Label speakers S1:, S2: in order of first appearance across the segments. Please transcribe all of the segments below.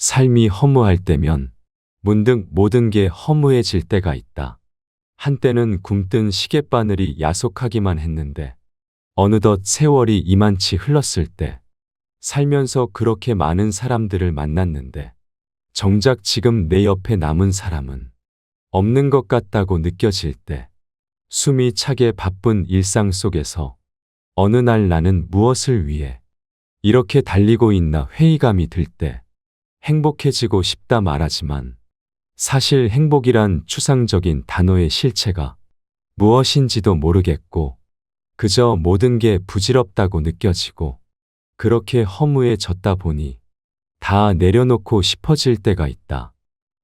S1: 삶이 허무할 때면 문득 모든 게 허무해질 때가 있다. 한때는 굼뜬 시계바늘이 야속하기만 했는데 어느덧 세월이 이만치 흘렀을 때 살면서 그렇게 많은 사람들을 만났는데 정작 지금 내 옆에 남은 사람은 없는 것 같다고 느껴질 때 숨이 차게 바쁜 일상 속에서 어느 날 나는 무엇을 위해 이렇게 달리고 있나 회의감이 들 때 행복해지고 싶다 말하지만 사실 행복이란 추상적인 단어의 실체가 무엇인지도 모르겠고 그저 모든 게 부질없다고 느껴지고 그렇게 허무해졌다 보니 다 내려놓고 싶어질 때가 있다.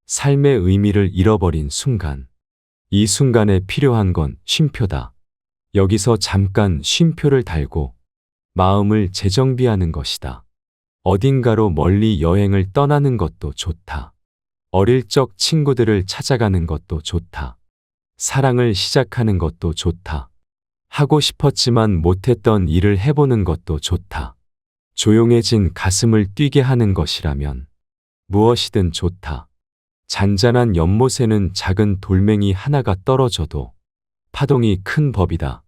S1: 삶의 의미를 잃어버린 순간. 이 순간에 필요한 건 쉼표다. 여기서 잠깐 쉼표를 달고 마음을 재정비하는 것이다. 어딘가로 멀리 여행을 떠나는 것도 좋다. 어릴 적 친구들을 찾아가는 것도 좋다. 사랑을 시작하는 것도 좋다. 하고 싶었지만 못했던 일을 해보는 것도 좋다. 조용해진 가슴을 뛰게 하는 것이라면 무엇이든 좋다. 잔잔한 연못에는 작은 돌멩이 하나가 떨어져도 파동이 큰 법이다.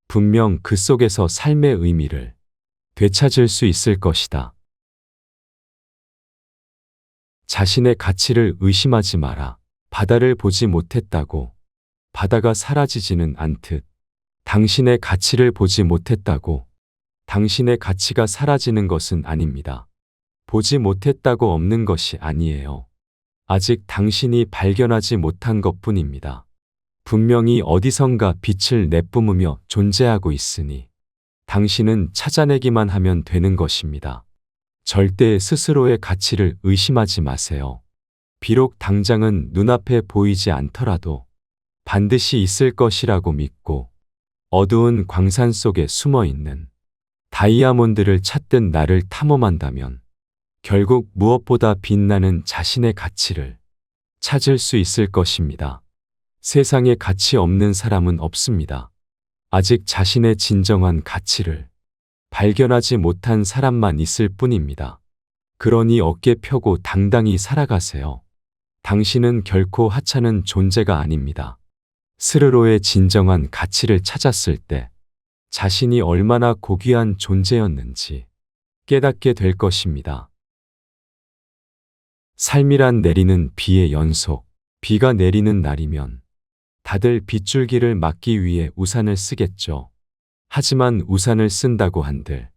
S1: 분명 그 속에서 삶의 의미를 되찾을 수 있을 것이다. 자신의 가치를 의심하지 마라. 바다를 보지 못했다고 바다가 사라지지는 않듯 당신의 가치를 보지 못했다고 당신의 가치가 사라지는 것은 아닙니다. 보지 못했다고 없는 것이 아니에요. 아직 당신이 발견하지 못한 것뿐입니다. 분명히 어디선가 빛을 내뿜으며 존재하고 있으니 당신은 찾아내기만 하면 되는 것입니다. 절대 스스로의 가치를 의심하지 마세요. 비록 당장은 눈앞에 보이지 않더라도 반드시 있을 것이라고 믿고 어두운 광산 속에 숨어 있는 다이아몬드를 찾듯 나를 탐험한다면 결국 무엇보다 빛나는 자신의 가치를 찾을 수 있을 것입니다. 세상에 가치 없는 사람은 없습니다. 아직 자신의 진정한 가치를 발견하지 못한 사람만 있을 뿐입니다. 그러니 어깨 펴고 당당히 살아가세요. 당신은 결코 하찮은 존재가 아닙니다. 스스로의 진정한 가치를 찾았을 때 자신이 얼마나 고귀한 존재였는지 깨닫게 될 것입니다. 삶이란 내리는 비의 연속. 비가 내리는 날이면 다들 빗줄기를 막기 위해 우산을 쓰겠죠. 하지만 우산을 쓴다고 한들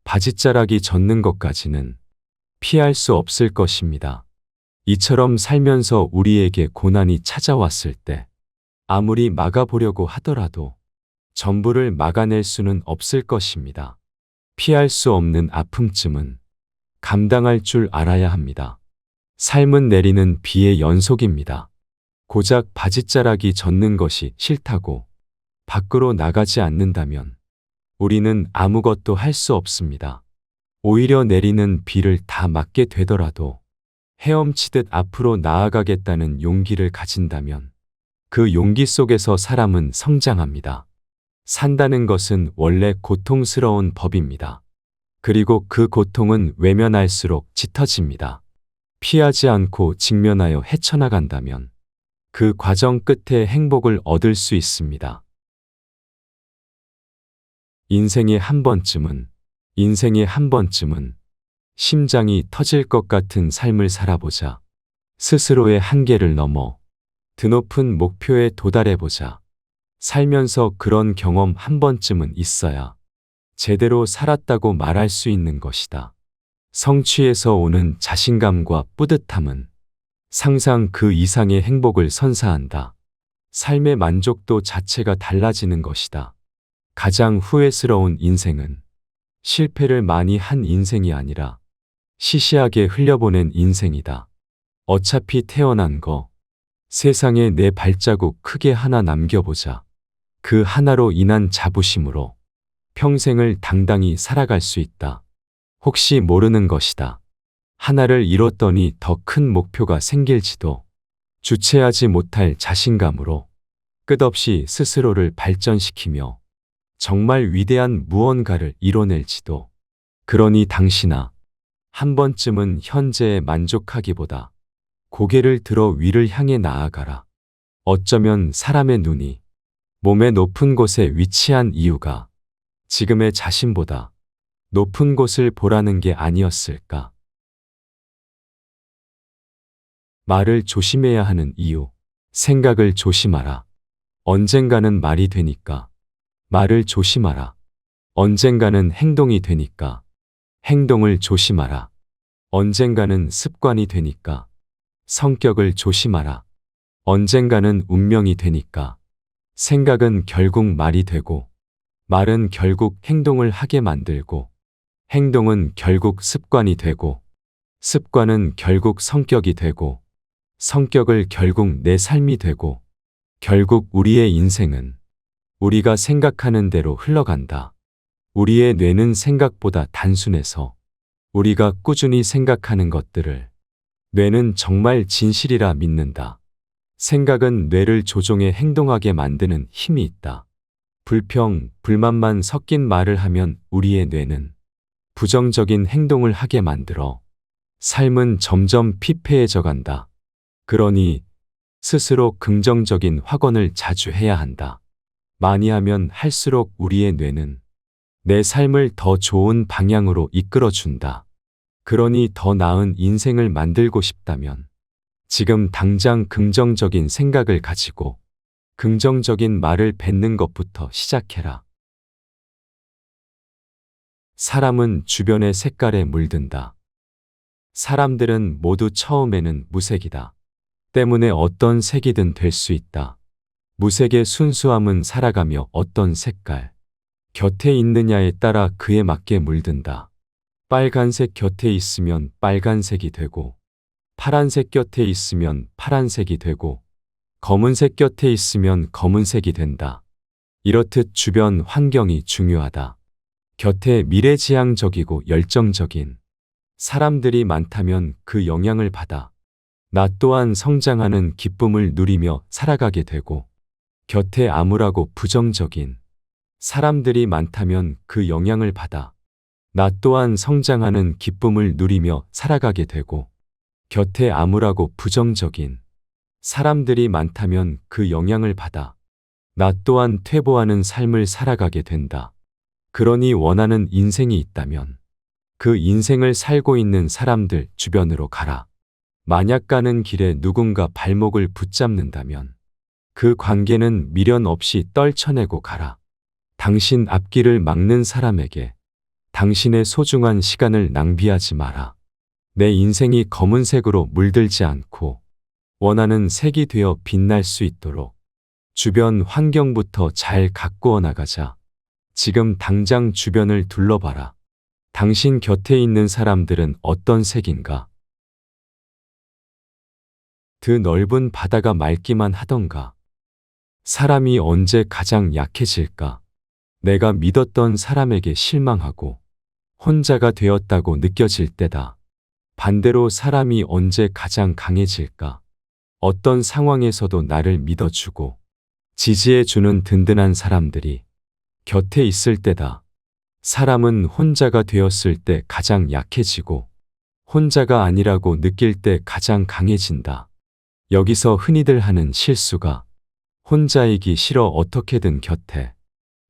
S1: 바짓자락이 젖는 것까지는 피할 수 없을 것입니다. 이처럼 살면서 우리에게 고난이 찾아왔을 때 아무리 막아보려고 하더라도 전부를 막아낼 수는 없을 것입니다. 피할 수 없는 아픔쯤은 감당할 줄 알아야 합니다. 삶은 내리는 비의 연속입니다. 고작 바짓자락이 젖는 것이 싫다고 밖으로 나가지 않는다면 우리는 아무것도 할 수 없습니다. 오히려 내리는 비를 다 막게 되더라도 헤엄치듯 앞으로 나아가겠다는 용기를 가진다면 그 용기 속에서 사람은 성장합니다. 산다는 것은 원래 고통스러운 법입니다. 그리고 그 고통은 외면할수록 짙어집니다. 피하지 않고 직면하여 헤쳐나간다면 그 과정 끝에 행복을 얻을 수 있습니다. 인생에 한 번쯤은 심장이 터질 것 같은 삶을 살아보자. 스스로의 한계를 넘어 드높은 목표에 도달해보자. 살면서 그런 경험 한 번쯤은 있어야 제대로 살았다고 말할 수 있는 것이다. 성취에서 오는 자신감과 뿌듯함은 상상 그 이상의 행복을 선사한다. 삶의 만족도 자체가 달라지는 것이다. 가장 후회스러운 인생은 실패를 많이 한 인생이 아니라 시시하게 흘려보낸 인생이다. 어차피 태어난 거 세상에 내 발자국 크게 하나 남겨보자. 그 하나로 인한 자부심으로 평생을 당당히 살아갈 수 있다. 혹시 모르는 것이다. 하나를 이뤘더니 더 큰 목표가 생길지도. 주체하지 못할 자신감으로 끝없이 스스로를 발전시키며 정말 위대한 무언가를 이뤄낼지도. 그러니 당신아, 한 번쯤은 현재에 만족하기보다 고개를 들어 위를 향해 나아가라. 어쩌면 사람의 눈이 몸의 높은 곳에 위치한 이유가 지금의 자신보다 높은 곳을 보라는 게 아니었을까? 말을 조심해야 하는 이유. 생각을 조심하라. 언젠가는 말이 되니까 말을 조심하라. 언젠가는 행동이 되니까 행동을 조심하라. 언젠가는 습관이 되니까 성격을 조심하라. 언젠가는 운명이 되니까 생각은 결국 말이 되고 말은 결국 행동을 하게 만들고 행동은 결국 습관이 되고 습관은 결국 성격이 되고 성격을 결국 내 삶이 되고 결국 우리의 인생은 우리가 생각하는 대로 흘러간다. 우리의 뇌는 생각보다 단순해서 우리가 꾸준히 생각하는 것들을 뇌는 정말 진실이라 믿는다. 생각은 뇌를 조종해 행동하게 만드는 힘이 있다. 불평, 불만만 섞인 말을 하면 우리의 뇌는 부정적인 행동을 하게 만들어 삶은 점점 피폐해져 간다. 그러니 스스로 긍정적인 확언을 자주 해야 한다. 많이 하면 할수록 우리의 뇌는 내 삶을 더 좋은 방향으로 이끌어준다. 그러니 더 나은 인생을 만들고 싶다면 지금 당장 긍정적인 생각을 가지고 긍정적인 말을 뱉는 것부터 시작해라. 사람은 주변의 색깔에 물든다. 사람들은 모두 처음에는 무색이다. 때문에 어떤 색이든 될 수 있다. 무색의 순수함은 살아가며 어떤 색깔 곁에 있느냐에 따라 그에 맞게 물든다. 빨간색 곁에 있으면 빨간색이 되고 파란색 곁에 있으면 파란색이 되고 검은색 곁에 있으면 검은색이 된다. 이렇듯 주변 환경이 중요하다. 곁에 미래지향적이고 열정적인 사람들이 많다면 그 영향을 받아 나 또한 성장하는 기쁨을 누리며 살아가게 되고 곁에 암울하고 부정적인 사람들이 많다면 그 영향을 받아 나 또한 성장하는 기쁨을 누리며 살아가게 되고 곁에 암울하고 부정적인 사람들이 많다면 그 영향을 받아 나 또한 퇴보하는 삶을 살아가게 된다. 그러니 원하는 인생이 있다면 그 인생을 살고 있는 사람들 주변으로 가라. 만약 가는 길에 누군가 발목을 붙잡는다면 그 관계는 미련 없이 떨쳐내고 가라. 당신 앞길을 막는 사람에게 당신의 소중한 시간을 낭비하지 마라. 내 인생이 검은색으로 물들지 않고 원하는 색이 되어 빛날 수 있도록 주변 환경부터 잘 가꾸어 나가자. 지금 당장 주변을 둘러봐라. 당신 곁에 있는 사람들은 어떤 색인가? 넓은 바다가 맑기만 하던가? 사람이 언제 가장 약해질까? 내가 믿었던 사람에게 실망하고 혼자가 되었다고 느껴질 때다. 반대로 사람이 언제 가장 강해질까? 어떤 상황에서도 나를 믿어주고 지지해주는 든든한 사람들이 곁에 있을 때다. 사람은 혼자가 되었을 때 가장 약해지고 혼자가 아니라고 느낄 때 가장 강해진다. 여기서 흔히들 하는 실수가 혼자이기 싫어 어떻게든 곁에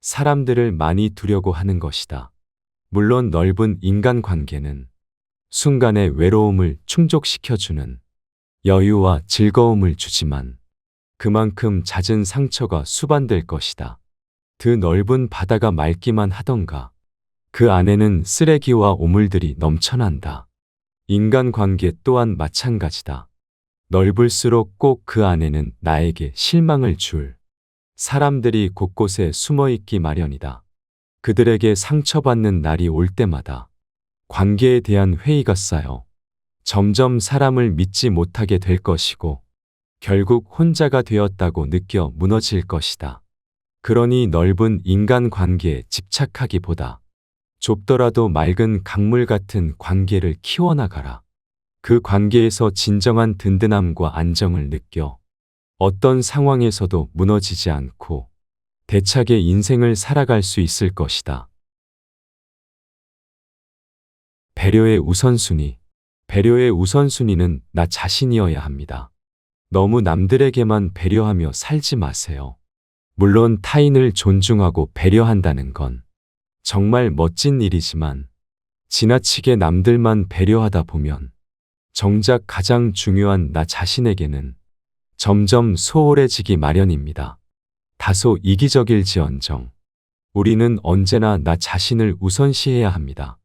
S1: 사람들을 많이 두려고 하는 것이다. 물론 넓은 인간관계는 순간의 외로움을 충족시켜주는 여유와 즐거움을 주지만 그만큼 잦은 상처가 수반될 것이다. 넓은 바다가 맑기만 하던가? 그 안에는 쓰레기와 오물들이 넘쳐난다. 인간관계 또한 마찬가지다. 넓을수록 꼭 그 안에는 나에게 실망을 줄 사람들이 곳곳에 숨어있기 마련이다. 그들에게 상처받는 날이 올 때마다 관계에 대한 회의가 쌓여 점점 사람을 믿지 못하게 될 것이고 결국 혼자가 되었다고 느껴 무너질 것이다. 그러니 넓은 인간관계에 집착하기보다 좁더라도 맑은 강물 같은 관계를 키워나가라. 그 관계에서 진정한 든든함과 안정을 느껴 어떤 상황에서도 무너지지 않고 대차게 인생을 살아갈 수 있을 것이다. 배려의 우선순위. 배려의 우선순위는 나 자신이어야 합니다. 너무 남들에게만 배려하며 살지 마세요. 물론 타인을 존중하고 배려한다는 건 정말 멋진 일이지만 지나치게 남들만 배려하다 보면 정작 가장 중요한 나 자신에게는 점점 소홀해지기 마련입니다. 다소 이기적일지언정 우리는 언제나 나 자신을 우선시해야 합니다.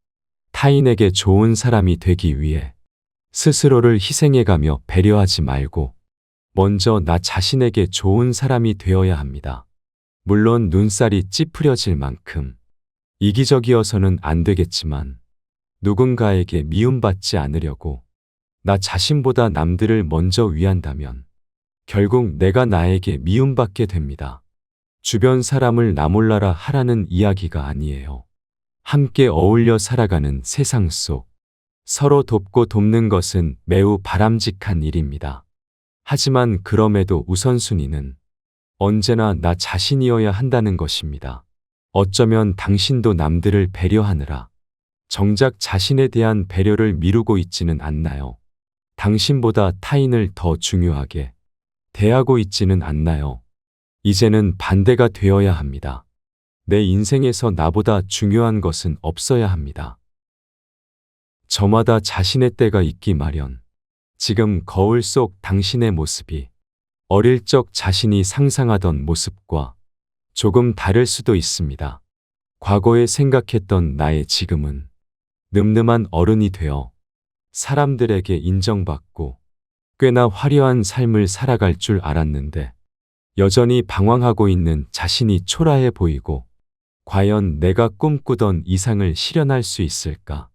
S1: 타인에게 좋은 사람이 되기 위해 스스로를 희생해가며 배려하지 말고 먼저 나 자신에게 좋은 사람이 되어야 합니다. 물론 눈살이 찌푸려질 만큼 이기적이어서는 안 되겠지만 누군가에게 미움받지 않으려고 나 자신보다 남들을 먼저 위한다면 결국 내가 나에게 미움받게 됩니다. 주변 사람을 나 몰라라 하라는 이야기가 아니에요. 함께 어울려 살아가는 세상 속 서로 돕고 돕는 것은 매우 바람직한 일입니다. 하지만 그럼에도 우선순위는 언제나 나 자신이어야 한다는 것입니다. 어쩌면 당신도 남들을 배려하느라 정작 자신에 대한 배려를 미루고 있지는 않나요? 당신보다 타인을 더 중요하게 대하고 있지는 않나요? 이제는 반대가 되어야 합니다. 내 인생에서 나보다 중요한 것은 없어야 합니다. 저마다 자신의 때가 있기 마련. 지금 거울 속 당신의 모습이 어릴 적 자신이 상상하던 모습과 조금 다를 수도 있습니다. 과거에 생각했던 나의 지금은 늠름한 어른이 되어 사람들에게 인정받고 꽤나 화려한 삶을 살아갈 줄 알았는데 여전히 방황하고 있는 자신이 초라해 보이고 과연 내가 꿈꾸던 이상을 실현할 수 있을까?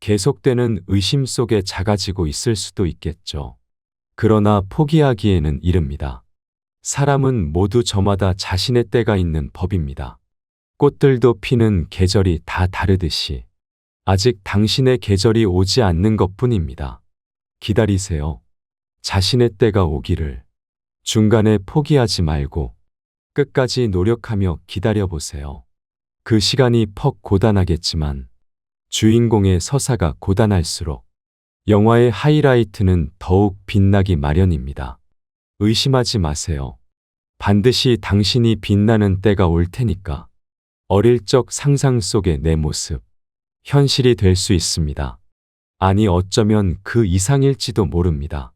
S1: 계속되는 의심 속에 작아지고 있을 수도 있겠죠. 그러나 포기하기에는 이릅니다. 사람은 모두 저마다 자신의 때가 있는 법입니다. 꽃들도 피는 계절이 다 다르듯이 아직 당신의 계절이 오지 않는 것뿐입니다. 기다리세요. 자신의 때가 오기를. 중간에 포기하지 말고 끝까지 노력하며 기다려보세요. 그 시간이 퍽 고단하겠지만 주인공의 서사가 고단할수록 영화의 하이라이트는 더욱 빛나기 마련입니다. 의심하지 마세요. 반드시 당신이 빛나는 때가 올 테니까. 어릴 적 상상 속의 내 모습, 현실이 될 수 있습니다. 아니 어쩌면 그 이상일지도 모릅니다.